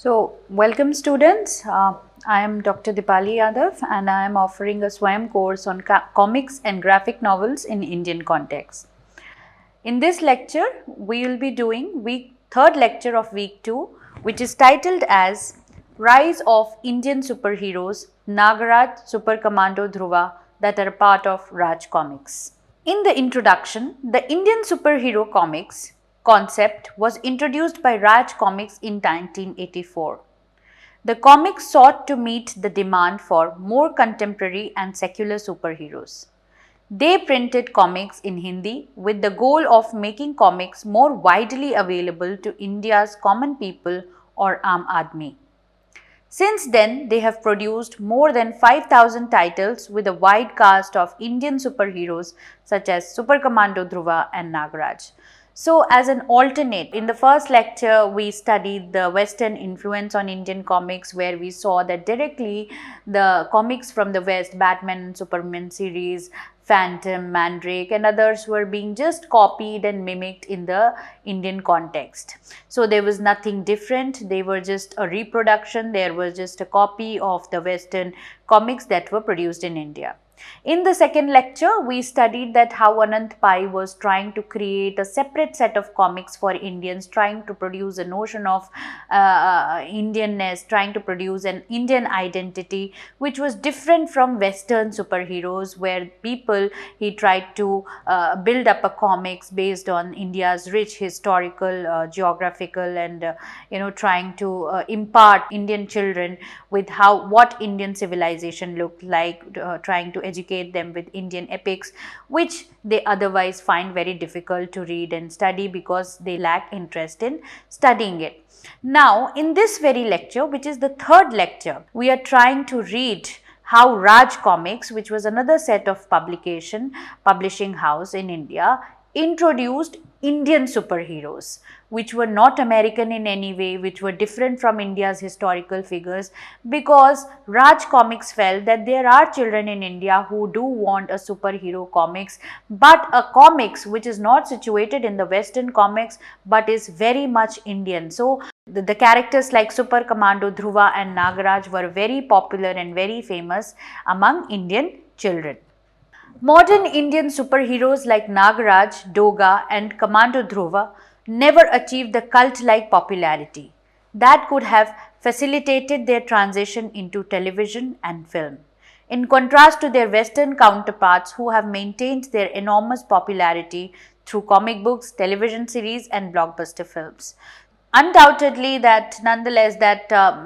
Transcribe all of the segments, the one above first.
Welcome students. I am Dr. Dipali Yadav and I am offering a SWAYAM course on comics and graphic novels in Indian context. In this lecture, we will be doing third lecture of week 2, which is titled as Rise of Indian Superheroes, Nagraj, Super Commando, Dhruva that are part of Raj Comics. In the introduction, the Indian superhero comics concept was introduced by Raj Comics in 1984. The comics sought to meet the demand for more contemporary and secular superheroes. They printed comics in Hindi with the goal of making comics more widely available to India's common people or Aam Aadmi. Since then, they have produced more than 5,000 titles with a wide cast of Indian superheroes such as Super Commando, Dhruva and Nagraj. So, as an alternate, in the first lecture, we studied the Western influence on Indian comics, where we saw that directly the comics from the West, Batman and Superman series, Phantom, Mandrake and others were being just copied and mimicked in the Indian context. So, there was nothing different, they were just a reproduction, there was just a copy of the Western comics that were produced in India. In the second lecture, we studied that how Anant Pai was trying to create a separate set of comics for Indians, trying to produce a notion of Indianness, trying to produce an Indian identity, which was different from Western superheroes, where he tried to build up a comics based on India's rich historical, geographical and trying to impart Indian children with what Indian civilization looked like, trying to educate them with Indian epics, which they otherwise find very difficult to read and study because they lack interest in studying it. Now, in this very lecture, which is the third lecture, we are trying to read how Raj Comics, which was another set of publishing house in India, introduced Indian superheroes, which were not American in any way, which were different from India's historical figures, because Raj Comics felt that there are children in India who do want a superhero comics, but a comics which is not situated in the Western comics but is very much Indian. So, the characters like Super Commando, Dhruva and Nagraj were very popular and very famous among Indian children. Modern Indian superheroes like Nagraj, Doga and Commando Dhruva never achieved the cult-like popularity that could have facilitated their transition into television and film. In contrast to their Western counterparts who have maintained their enormous popularity through comic books, television series and blockbuster films. Undoubtedly nonetheless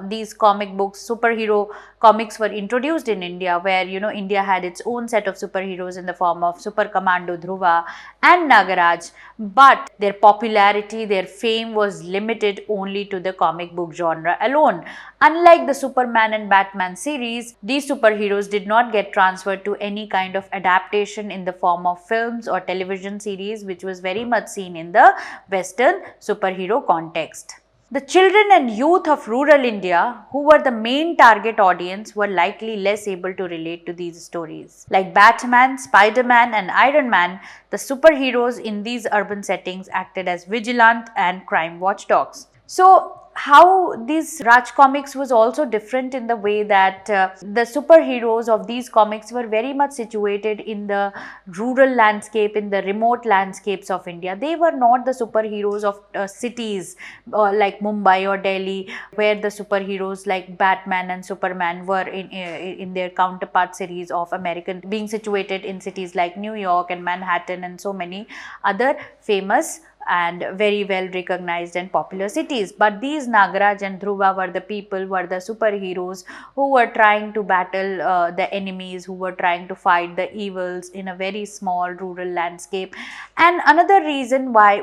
these comic books, superhero comics were introduced in India, where India had its own set of superheroes in the form of Super Commando, Dhruva and Nagaraj, but their popularity, their fame was limited only to the comic book genre alone. Unlike the Superman and Batman series, these superheroes did not get transferred to any kind of adaptation in the form of films or television series, which was very much seen in the Western superhero context. The children and youth of rural India, who were the main target audience, were likely less able to relate to these stories. Like Batman, Spider-Man and Iron Man, the superheroes in these urban settings acted as vigilant and crime watchdogs. So, how these Raj comics was also different in the way that the superheroes of these comics were very much situated in the rural landscape, in the remote landscapes of India. They were not the superheroes of cities like Mumbai or Delhi, where the superheroes like Batman and Superman were in their counterpart series of American, being situated in cities like New York and Manhattan and so many other famous and very well recognized and popular cities. But these Nagraj and Dhruva were the superheroes who were trying to battle the enemies, who were trying to fight the evils in a very small rural landscape. And another reason why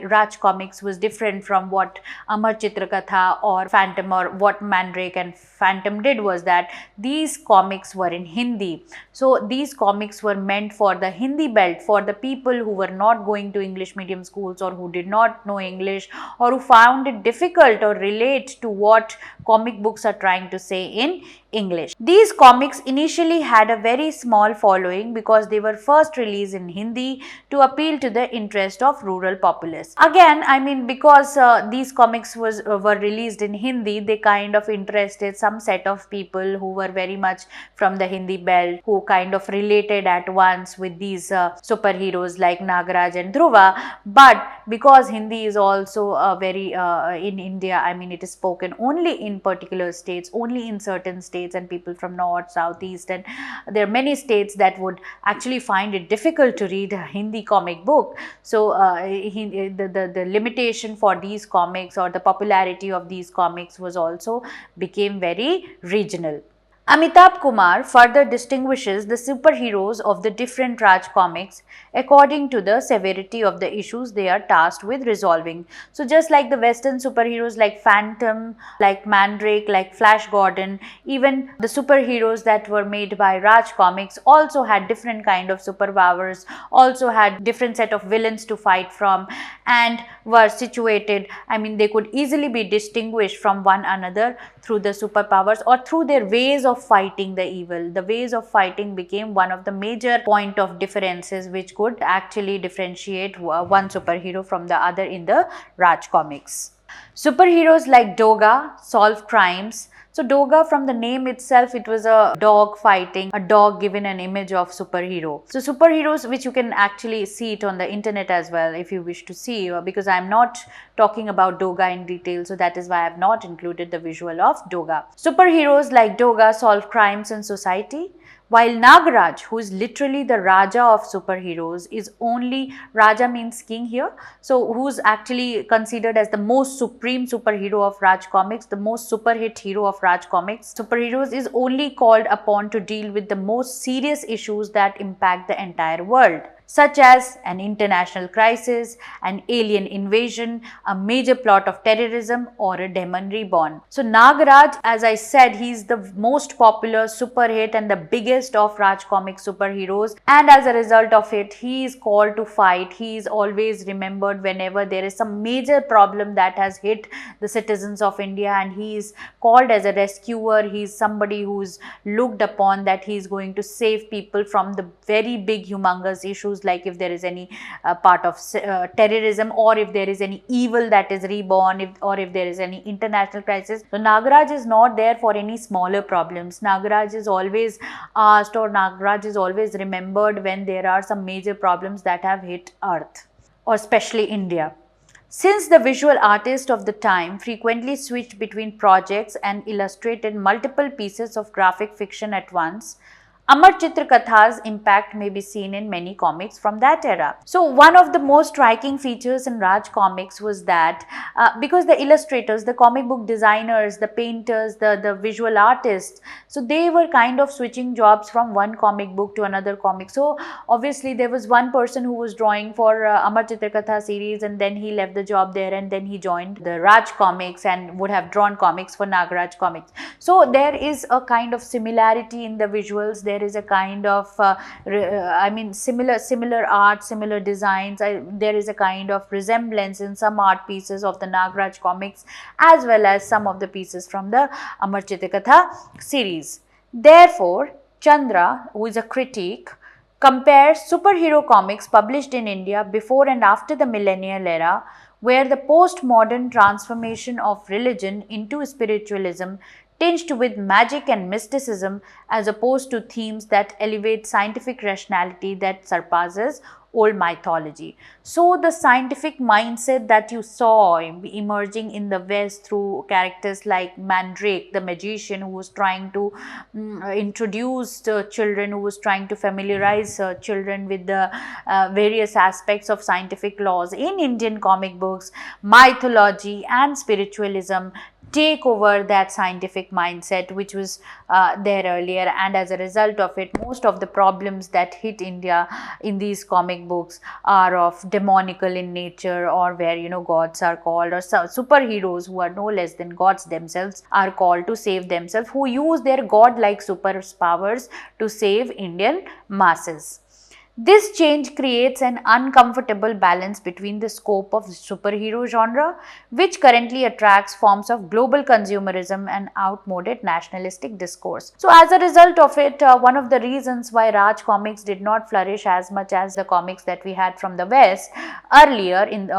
Raj Comics was different from what Amar Chitrakatha or Phantom or what Mandrake and Phantom did was that these comics were in Hindi. So these comics were meant for the Hindi belt, for the people who were not going to English medium schools or who did not know English or who found it difficult or relate to what comic books are trying to say in English. These comics initially had a very small following because they were first released in Hindi to appeal to the interest of rural populace. Again, I mean, because these comics were released in Hindi, they kind of interested some set of people who were very much from the Hindi belt, who kind of related at once with these superheroes like Nagraj and Dhruva. But because Hindi is also very in India, I mean, it is spoken only in particular states, only in certain states, and people from north, south, east, and there are many states that would actually find it difficult to read a Hindi comic book. So the limitation for these comics, or the popularity of these comics, was also became very regional. Amitabh Kumar further distinguishes the superheroes of the different Raj comics according to the severity of the issues they are tasked with resolving. So just like the Western superheroes like Phantom, like Mandrake, like Flash Gordon, even the superheroes that were made by Raj comics also had different kind of superpowers, also had different set of villains to fight from, and were situated, I mean, they could easily be distinguished from one another through the superpowers or through their ways of fighting the evil. The ways of fighting became one of the major point of differences which could actually differentiate one superhero from the other in the Raj comics. Superheroes like Doga solve crimes. So Doga, from the name itself, it was a dog fighting, a dog given an image of superhero. So superheroes, which you can actually see it on the internet as well if you wish to see, because I am not talking about Doga in detail, so that is why I have not included the visual of Doga. Superheroes like Doga solve crimes in society, while Nagraj, who is literally the Raja of superheroes, is only, Raja means king here, so who's actually considered as the most supreme superhero of Raj comics, the most super hit hero of Raj comics. Superheroes is only called upon to deal with the most serious issues that impact the entire world, such as an international crisis, an alien invasion, a major plot of terrorism, or a demon reborn. So Nagraj, as I said, he's the most popular super hit and the biggest of Raj comic superheroes, and as a result of it, he is called to fight. He is always remembered whenever there is some major problem that has hit the citizens of India, and he is called as a rescuer. He is somebody who is looked upon that he is going to save people from the very big humongous issues, like if there is any part of terrorism, or if there is any evil that is reborn, or if there is any international crisis. So Nagraj is not there for any smaller problems. Nagraj is always asked, or Nagraj is always remembered when there are some major problems that have hit Earth, or especially India. Since the visual artist of the time frequently switched between projects and illustrated multiple pieces of graphic fiction at once, Amar Chitra Katha's impact may be seen in many comics from that era. So one of the most striking features in Raj comics was that because the illustrators, the comic book designers, the painters, the visual artists, so they were kind of switching jobs from one comic book to another comic. So obviously there was one person who was drawing for Amar Chitra Katha series, and then he left the job there and then he joined the Raj comics and would have drawn comics for Nagraj comics. So there is a kind of similarity in the visuals. There is a kind of similar art, similar designs. There is a kind of resemblance in some art pieces of the Nagraj comics as well as some of the pieces from the Amar Chitra Katha series. Therefore, Chandra, who is a critic, compares superhero comics published in India before and after the millennial era, where the postmodern transformation of religion into spiritualism tinged with magic and mysticism, as opposed to themes that elevate scientific rationality that surpasses old mythology. So the scientific mindset that you saw emerging in the West through characters like Mandrake, the magician, who was trying to introduce children, who was trying to familiarize children with the various aspects of scientific laws in Indian comic books, mythology and spiritualism take over that scientific mindset which was there earlier, and as a result of it, most of the problems that hit India in these comic books are of demonical in nature, or where gods are called, or superheroes who are no less than gods themselves are called to save themselves, who use their god-like superpowers to save Indian masses. This change creates an uncomfortable balance between the scope of the superhero genre, which currently attracts forms of global consumerism and outmoded nationalistic discourse. So, as a result of it, one of the reasons why Raj comics did not flourish as much as the comics that we had from the West earlier in the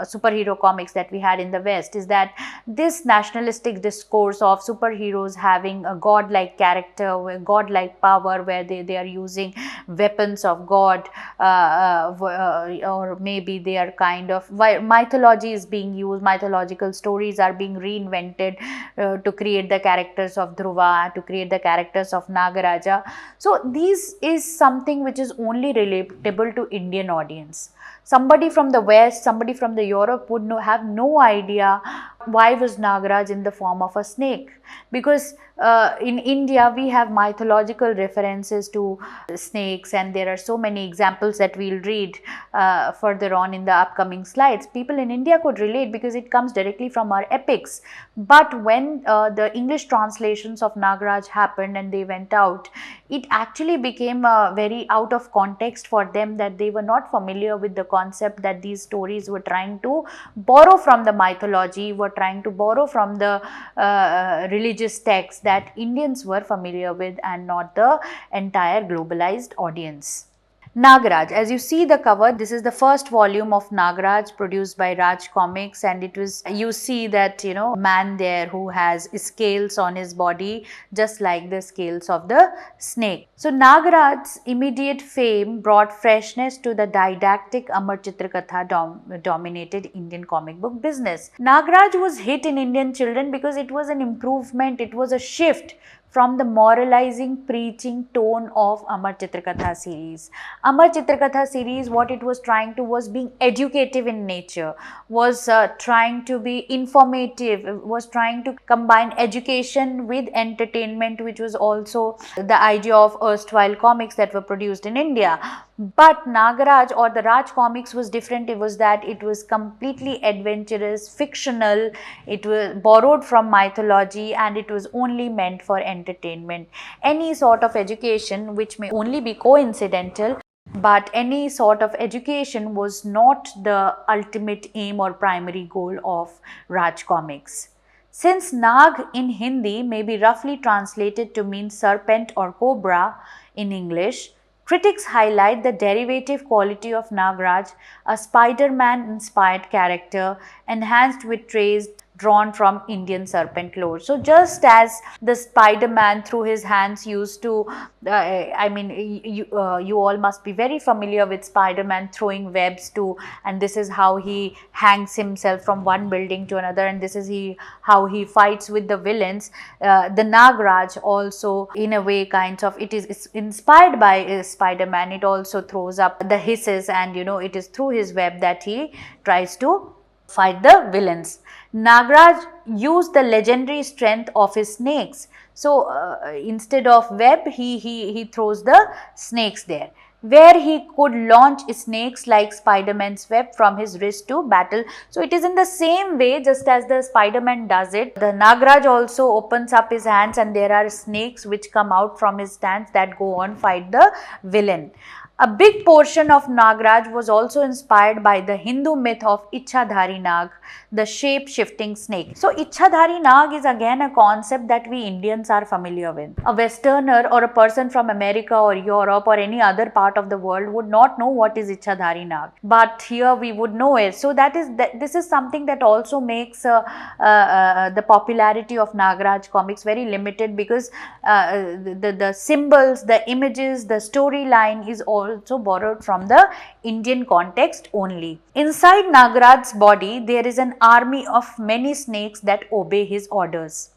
superhero comics that we had in the West is that this nationalistic discourse of superheroes having a godlike character, godlike power, where they are using weapons of God, or maybe they are kind of mythology is being used, mythological stories are being reinvented to create the characters of Dhruva, to create the characters of Nagaraja. So this is something which is only relatable to Indian audience. Somebody from the West, somebody from the Europe would have no idea why was Nagraj in the form of a snake, because in India we have mythological references to snakes, and there are so many examples that we'll read further on in the upcoming slides. People in India could relate because it comes directly from our epics. But when the English translations of Nagraj happened and they went out, it actually became very out of context for them, that they were not familiar with the concept that these stories were trying to borrow from the mythology, were trying to borrow from the religious texts that Indians were familiar with and not the entire globalized audience. Nagraj, as you see the cover, this is the first volume of Nagraj produced by Raj Comics, and it was, you see that, man there who has scales on his body just like the scales of the snake. So Nagraj's immediate fame brought freshness to the didactic Amar Chitrakatha dominated Indian comic book business. Nagraj was hit in Indian children because it was an improvement, it was a shift from the moralizing, preaching tone of Amar Chitrakatha series. Amar Chitrakatha series, what it was trying to was being educative in nature, was trying to be informative, was trying to combine education with entertainment, which was also the idea of erstwhile comics that were produced in India. But Nagraj or the Raj comics was different. It was that it was completely adventurous, fictional, it was borrowed from mythology, and it was only meant for entertainment. Any sort of education, which may only be coincidental, but any sort of education was not the ultimate aim or primary goal of Raj comics. Since Nag in Hindi may be roughly translated to mean serpent or cobra in English, critics highlight the derivative quality of Nagraj, a Spider-Man inspired character enhanced with traits drawn from Indian serpent lore. So just as the Spider-Man through his hands used to, you all must be very familiar with Spider-Man throwing webs too, and this is how he hangs himself from one building to another, and this is how he fights with the villains. The Nagraj also, in a way, kind of, it is inspired by Spider-Man. It also throws up the hisses, and it is through his web that he tries to fight the villains. Nagraj used the legendary strength of his snakes. So instead of web, he throws the snakes there, where he could launch snakes like Spider-Man's web from his wrist to battle. So it is in the same way, just as the Spider-Man does it, the Nagraj also opens up his hands and there are snakes which come out from his hands that go on fight the villain. A big portion of Nagraj was also inspired by the Hindu myth of Ichhadhari Nag, the shape-shifting snake. So Ichhadhari Nag is again a concept that we Indians are familiar with. A Westerner or a person from America or Europe or any other part of the world would not know what is Ichhadhari Nag, but here we would know it. So this is something that also makes the popularity of Nagraj comics very limited, because the symbols, the images, the storyline is also borrowed from the Indian context only. Inside Nagraj's body, there is an army of many snakes that obey his orders.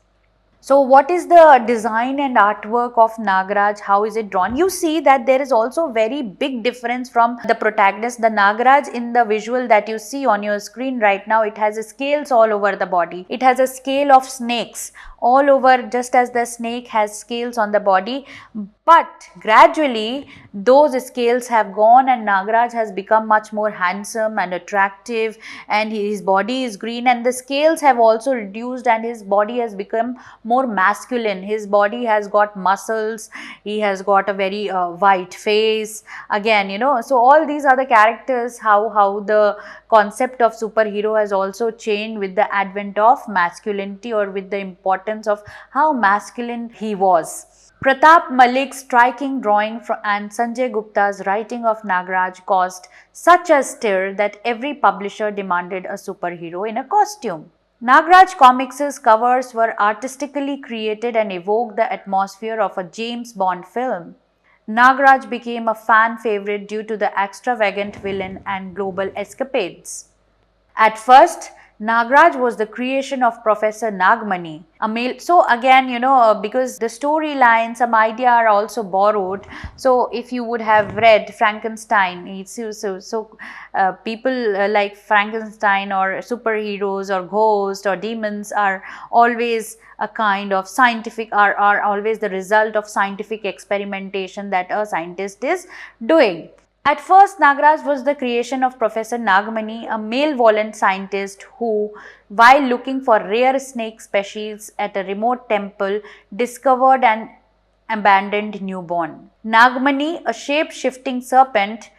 So what is the design and artwork of Nagraj? How is it drawn? You see that there is also very big difference from the protagonist. The Nagraj in the visual that you see on your screen right now, it has scales all over the body. It has a scale of snakes all over, just as the snake has scales on the body. But gradually those scales have gone and Nagraj has become much more handsome and attractive, and his body is green and the scales have also reduced and his body has become more more masculine. His body has got muscles, he has got a very white face. Again, so all these are the characters, how the concept of superhero has also changed with the advent of masculinity, or with the importance of how masculine he was. Pratap Malik's striking drawing and Sanjay Gupta's writing of Nagraj caused such a stir that every publisher demanded a superhero in a costume. Nagraj Comics' covers were artistically created and evoked the atmosphere of a James Bond film. Nagraj became a fan favorite due to the extravagant villain and global escapades. At first, Nagraj was the creation of Professor Nagmani, a male. So again, because the storyline, some idea are also borrowed. So if you would have read Frankenstein, people like Frankenstein or superheroes or ghosts or demons are always a kind of scientific, are always the result of scientific experimentation that a scientist is doing. At first, Nagraj was the creation of Professor Nagmani, a malevolent scientist who, while looking for rare snake species at a remote temple, discovered an abandoned newborn. Nagmani, a shape-shifting serpent,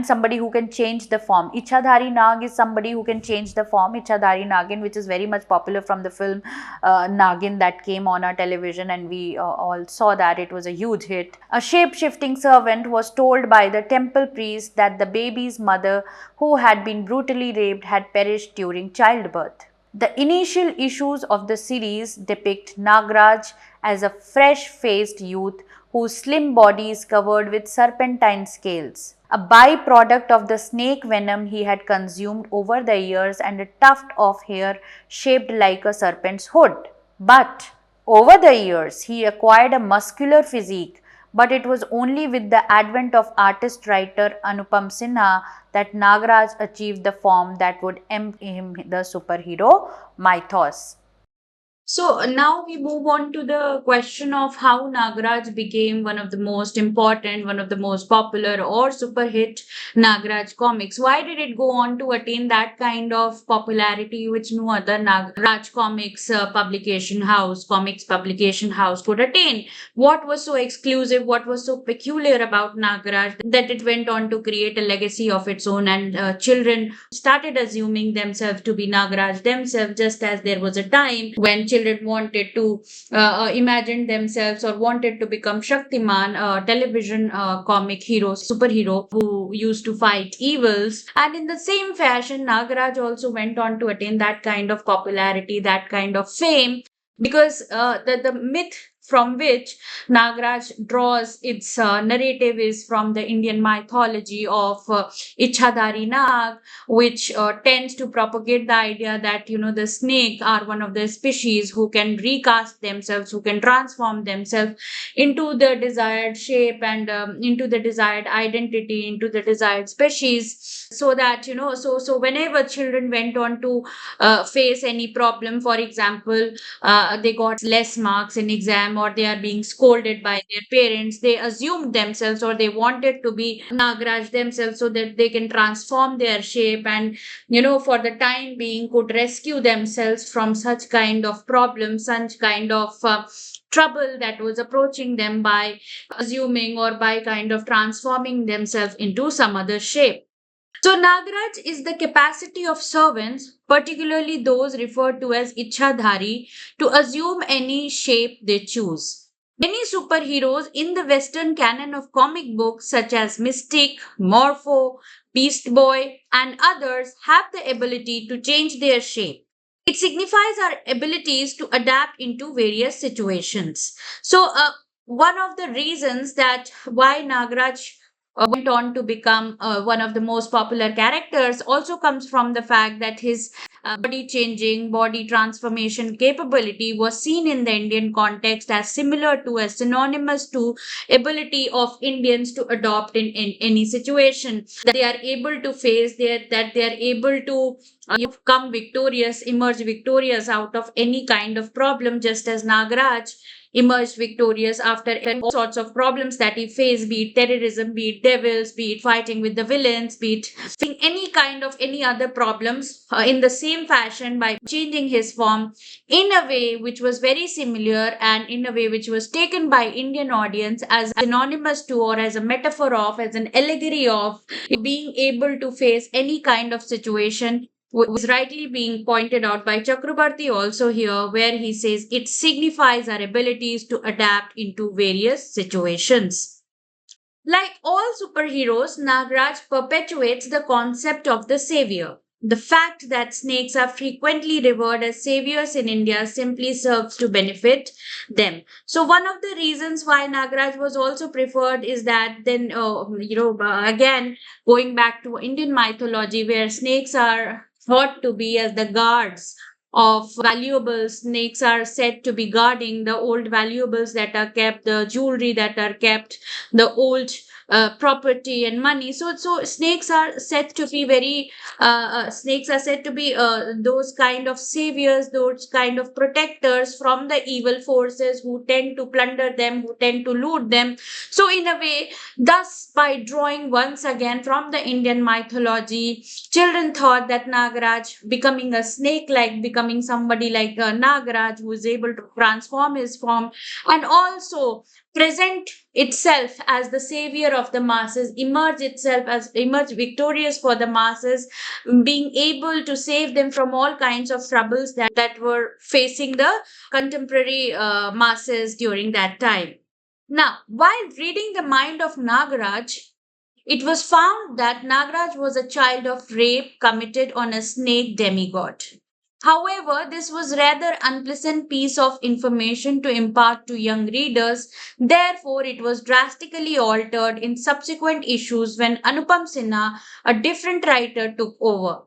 somebody who can change the form. Ichhadhari Nag is somebody who can change the form. Ichhadhari Nagin, which is very much popular from the film Nagin that came on our television, and we all saw that it was a huge hit. A shape-shifting servant was told by the temple priest that the baby's mother, who had been brutally raped, had perished during childbirth. The initial issues of the series depict Nagraj as a fresh-faced youth whose slim body is covered with serpentine scales, a byproduct of the snake venom he had consumed over the years, and a tuft of hair shaped like a serpent's hood. But over the years, he acquired a muscular physique, but it was only with the advent of artist-writer Anupam Sinha that Nagraj achieved the form that would end him the superhero mythos. So now we move on to the question of how Nagraj became one of the most important, one of the most popular or super hit Nagraj comics. Why did it go on to attain that kind of popularity which no other Nagraj comics publication house could attain? What was so exclusive? What was so peculiar about Nagraj that it went on to create a legacy of its own, and children started assuming themselves to be Nagraj themselves, just as there was a time when children wanted to imagine themselves or wanted to become Shaktiman, a television comic hero, superhero who used to fight evils. And in the same fashion, Nagaraj also went on to attain that kind of popularity, that kind of fame, because the myth from which Nagraj draws its narrative is from the Indian mythology of Ichhadhari Nag, which tends to propagate the idea that the snake are one of the species who can recast themselves, who can transform themselves into the desired shape and into the desired identity, into the desired species, so that so whenever children went on to face any problem, for example, they got less marks in exam, or they are being scolded by their parents, they assumed themselves, or they wanted to be Nagraj themselves so that they can transform their shape and for the time being could rescue themselves from such kind of problems, such kind of trouble that was approaching them by assuming or by kind of transforming themselves into some other shape. So, Nagraj is the capacity of servants, particularly those referred to as Ichhadhari, to assume any shape they choose. Many superheroes in the Western canon of comic books, such as Mystic, Morpho, Beast Boy, and others, have the ability to change their shape. It signifies our abilities to adapt into various situations. So, one of the reasons that why Nagraj went on to become one of the most popular characters also comes from the fact that his body changing, body transformation capability was seen in the Indian context as similar to, as synonymous to, ability of Indians to adopt in any situation. That they are able to face, that they are able to come victorious, emerge victorious out of any kind of problem, just as Nagraj emerged victorious after all sorts of problems that he faced, be it terrorism, be it devils, be it fighting with the villains, be it facing any kind of any other problems in the same fashion by changing his form in a way which was very similar and in a way which was taken by Indian audience as synonymous to or as a metaphor of, as an allegory of being able to face any kind of situation was rightly being pointed out by Chakrabarti also here, where he says it signifies our abilities to adapt into various situations. Like all superheroes, Nagraj perpetuates the concept of the savior. The fact that snakes are frequently revered as saviors in India simply serves to benefit them. So, one of the reasons why Nagraj was also preferred is that then, again, going back to Indian mythology, where snakes are thought to be as the guards of valuables. Snakes are said to be guarding the old valuables that are kept, the jewelry that are kept, the old property and money. So snakes are said to be snakes are said to be those kind of saviors, those kind of protectors from the evil forces who tend to plunder them, who tend to loot them. So in a way, thus by drawing once again from the Indian mythology, children thought that Nagraj becoming a snake, like becoming somebody like Nagraj who is able to transform his form and also present itself as the savior of the masses, emerge victorious for the masses, being able to save them from all kinds of troubles that were facing the contemporary masses during that time. Now, while reading the mind of Nagraj, it was found that Nagraj was a child of rape committed on a snake demigod. However, this was rather unpleasant piece of information to impart to young readers. Therefore, it was drastically altered in subsequent issues when Anupam Sinha, a different writer, took over.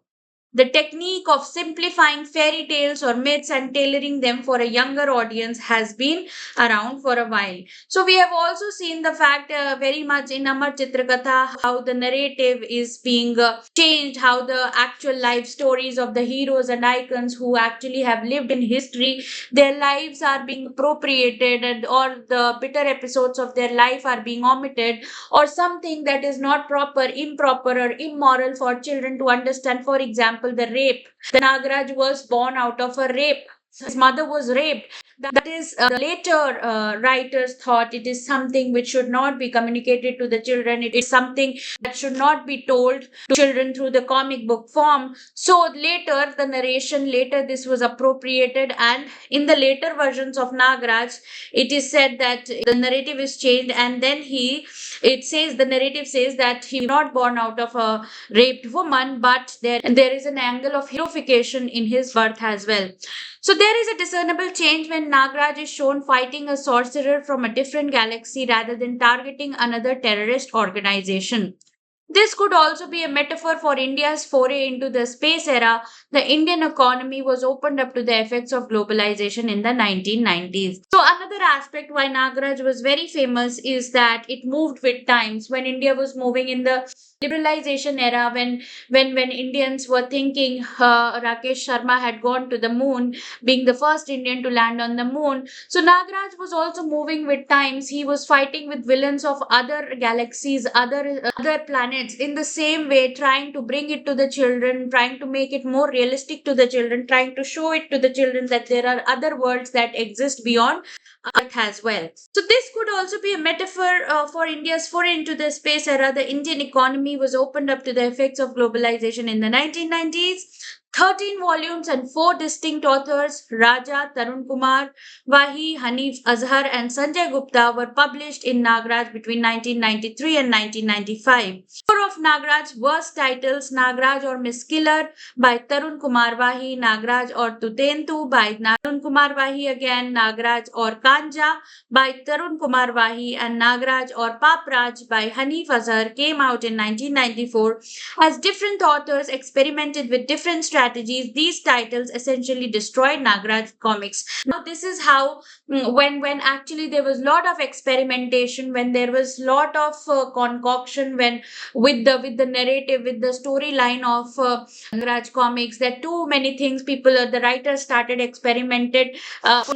The technique of simplifying fairy tales or myths and tailoring them for a younger audience has been around for a while. So we have also seen the fact very much in Amar Chitrakatha how the narrative is being changed, how the actual life stories of the heroes and icons who actually have lived in history, their lives are being appropriated and or the bitter episodes of their life are being omitted, or something that is not proper, improper, or immoral for children to understand. For example, the rape. The Nagraj was born out of a rape. His mother was raped. That is, later writers thought it is something which should not be communicated to the children. It is something that should not be told to children through the comic book form. So later, the narration, later this was appropriated, and in the later versions of Nagraj, it is said that the narrative is changed, and then the narrative says that he was not born out of a raped woman, but there is an angle of heroification in his birth as well. So there is a discernible change when Nagraj is shown fighting a sorcerer from a different galaxy rather than targeting another terrorist organization. This could also be a metaphor for India's foray into the space era. The Indian economy was opened up to the effects of globalization in the 1990s. So, another aspect why Nagraj was very famous is that it moved with times. When India was moving in the liberalization era, when Indians were thinking Rakesh Sharma had gone to the moon, being the first Indian to land on the moon. So Nagraj was also moving with times. He was fighting with villains of other galaxies, other planets in the same way, trying to bring it to the children, trying to make it more realistic to the children, trying to show it to the children that there are other worlds that exist beyond Earth as well. So this could also be a metaphor for India's foray into the space era. The Indian economy was opened up to the effects of globalization in the 1990s. 13 volumes and 4 distinct authors, Raja, Tarun Kumar, Wahi, Hanif Azhar, and Sanjay Gupta, were published in Nagraj between 1993 and 1995. Four of Nagraj's worst titles, Nagraj or Miss Killer by Tarun Kumar Wahi, Nagraj or Tutentu by Tarun Kumar Wahi again, Nagraj or Kanja by Tarun Kumar Wahi, and Nagraj or Papraj by Hanif Azhar came out in 1994 as different authors experimented with different strategies strategies, these titles essentially destroyed Nagraj comics. Now this is how, when actually there was lot of experimentation, when there was lot of concoction, when with the narrative, with the storyline of Nagraj comics, that too many things people, the writers started experimented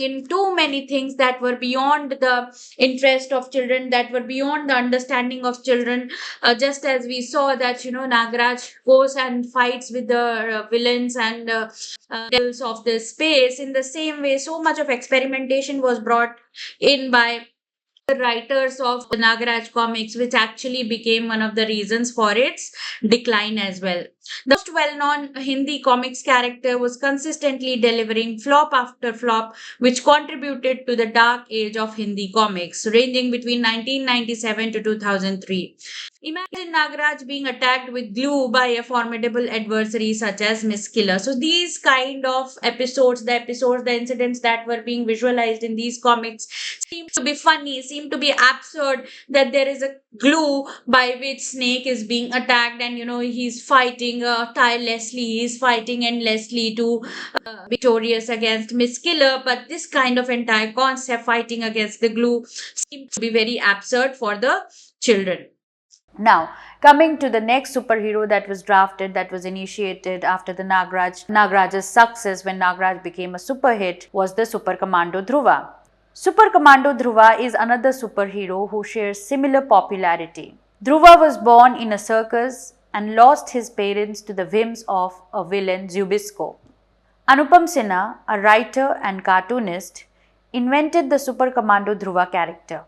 in too many things that were beyond the interest of children, that were beyond the understanding of children. Just as we saw that, Nagraj goes and fights with the villains and devils of the space. In the same way, so much of experimentation was brought in by the writers of the Nagraj comics, which actually became one of the reasons for its decline as well. The most well known Hindi comics character was consistently delivering flop after flop, which contributed to the dark age of Hindi comics, ranging between 1997 to 2003. Imagine Nagraj being attacked with glue by a formidable adversary such as Miss Killer. So, these kind of episodes, the incidents that were being visualized in these comics seem to be funny, seem to be absurd, that there is a glue by which Snake is being attacked, and he's fighting tirelessly, he's fighting endlessly to victorious against Miss Killer. But this kind of entire concept, fighting against the glue, seems to be very absurd for the children. Now, coming to the next superhero that was drafted, that was initiated after the Nagraj's success when Nagraj became a super hit, was the Super Commando Dhruva. Super Commando Dhruva is another superhero who shares similar popularity. Dhruva was born in a circus and lost his parents to the whims of a villain Zubisco. Anupam Sinha, a writer and cartoonist, invented the Super Commando Dhruva character.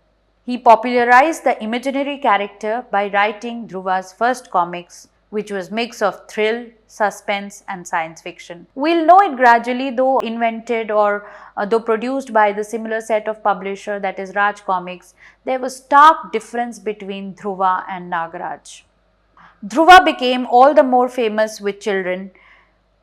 He popularized the imaginary character by writing Dhruva's first comics, which was mix of thrill, suspense and science fiction. We'll know it gradually, though invented or though produced by the similar set of publisher, that is Raj Comics. There was stark difference between Dhruva and Nagraj. Dhruva became all the more famous with children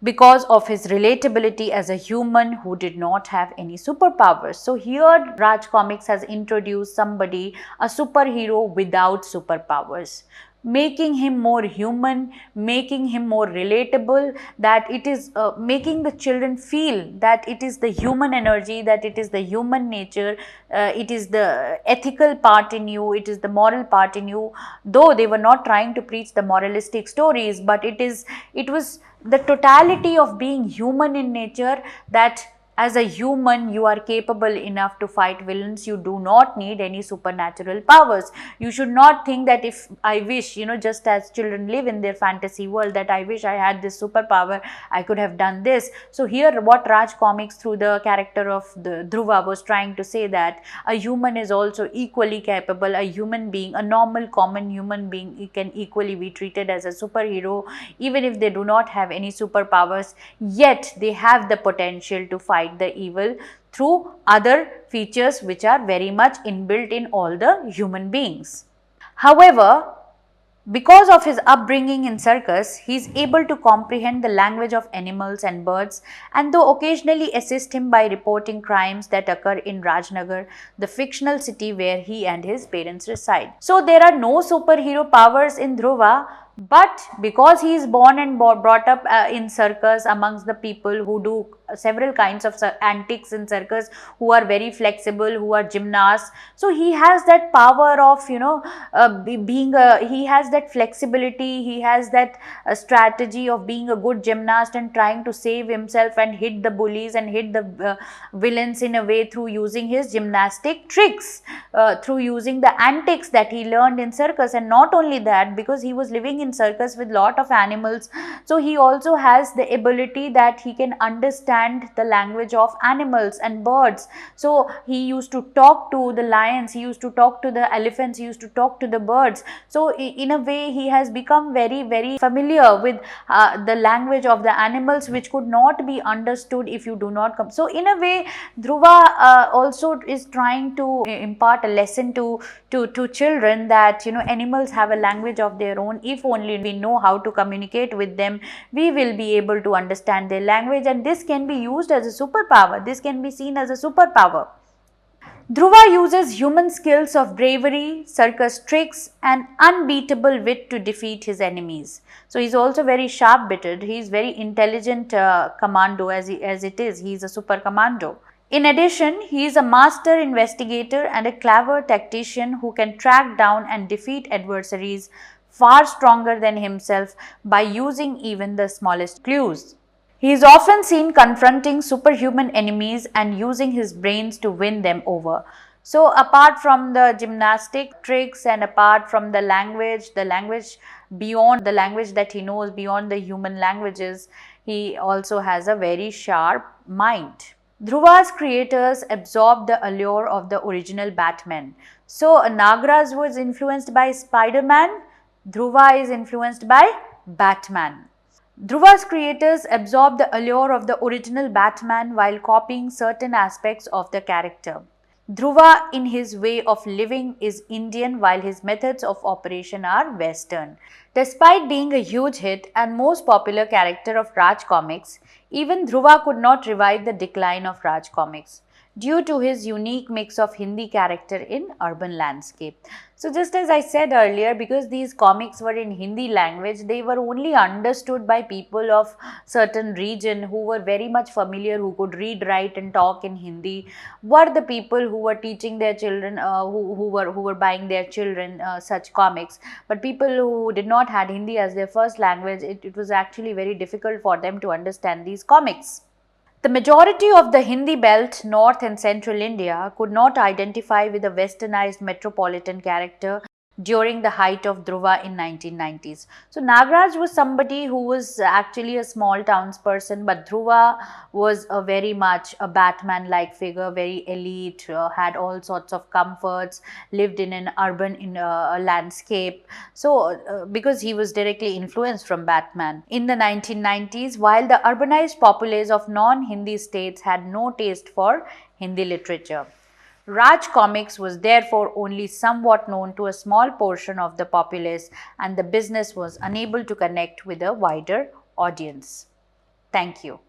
because of his relatability as a human who did not have any superpowers. So here Raj Comics has introduced somebody, a superhero without superpowers, making him more human, making him more relatable, that it is making the children feel that it is the human energy, that it is the human nature, it is the ethical part in you, it is the moral part in you. Though they were not trying to preach the moralistic stories, but it was the totality of being human in nature, that as a human you are capable enough to fight villains. You do not need any supernatural powers. You should not think that if I wish, just as children live in their fantasy world, that I wish I had this superpower, I could have done this. So here what Raj Comics through the character of the Dhruva was trying to say, that a human is also equally capable. A human being, a normal common human being, can equally be treated as a superhero, even if they do not have any superpowers, yet they have the potential to fight the evil through other features which are very much inbuilt in all the human beings. However, because of his upbringing in circus, he is able to comprehend the language of animals and birds, and though occasionally assist him by reporting crimes that occur in Rajnagar, the fictional city where he and his parents reside. So there are no superhero powers in Dhruva, but because he is born and brought up in circus amongst the people who do several kinds of antics in circus, who are very flexible, who are gymnasts, so he has that power of he has that flexibility, he has that strategy of being a good gymnast and trying to save himself and hit the bullies and hit the villains in a way through using his gymnastic tricks, through using the antics that he learned in circus. And not only that, because he was living in circus with lot of animals, so he also has the ability that he can understand the language of animals and birds. So he used to talk to the lions, he used to talk to the elephants, he used to talk to the birds. So in a way he has become very, very familiar with the language of the animals, which could not be understood if you do not come. So in a way Dhruva also is trying to impart a lesson to children, that animals have a language of their own. If only we know how to communicate with them, we will be able to understand their language, and this can be used as a superpower. This can be seen as a superpower. Dhruva uses human skills of bravery, circus tricks, and unbeatable wit to defeat his enemies. So he's also very sharp-witted. He's very intelligent commando as it is. He's a super commando. In addition, he is a master investigator and a clever tactician who can track down and defeat adversaries far stronger than himself by using even the smallest clues. He is often seen confronting superhuman enemies and using his brains to win them over. So, apart from the gymnastic tricks and apart from the language beyond the language that he knows, beyond the human languages, he also has a very sharp mind. Dhruva's creators absorbed the allure of the original Batman. So, Nagraj was influenced by Spider-Man, Dhruva is influenced by Batman. Dhruva's creators absorbed the allure of the original Batman while copying certain aspects of the character. Dhruva, in his way of living, is Indian while his methods of operation are Western. Despite being a huge hit and most popular character of Raj Comics, even Dhruva could not revive the decline of Raj Comics due to his unique mix of Hindi character in urban landscape. So just as I said earlier, because these comics were in Hindi language, they were only understood by people of certain region who were very much familiar, who could read, write and talk in Hindi, were the people who were teaching their children, who were buying their children such comics. But people who did not had Hindi as their first language, it was actually very difficult for them to understand these comics. The majority of the Hindi belt, North and Central India, could not identify with a westernized metropolitan character during the height of Dhruva in 1990s. So Nagraj was somebody who was actually a small townsperson, but Dhruva was a very much a Batman-like figure, very elite, had all sorts of comforts, lived in an urban landscape. So because he was directly influenced from Batman. In the 1990s, while the urbanized populace of non-Hindi states had no taste for Hindi literature, Raj Comics was therefore only somewhat known to a small portion of the populace, and the business was unable to connect with a wider audience. Thank you.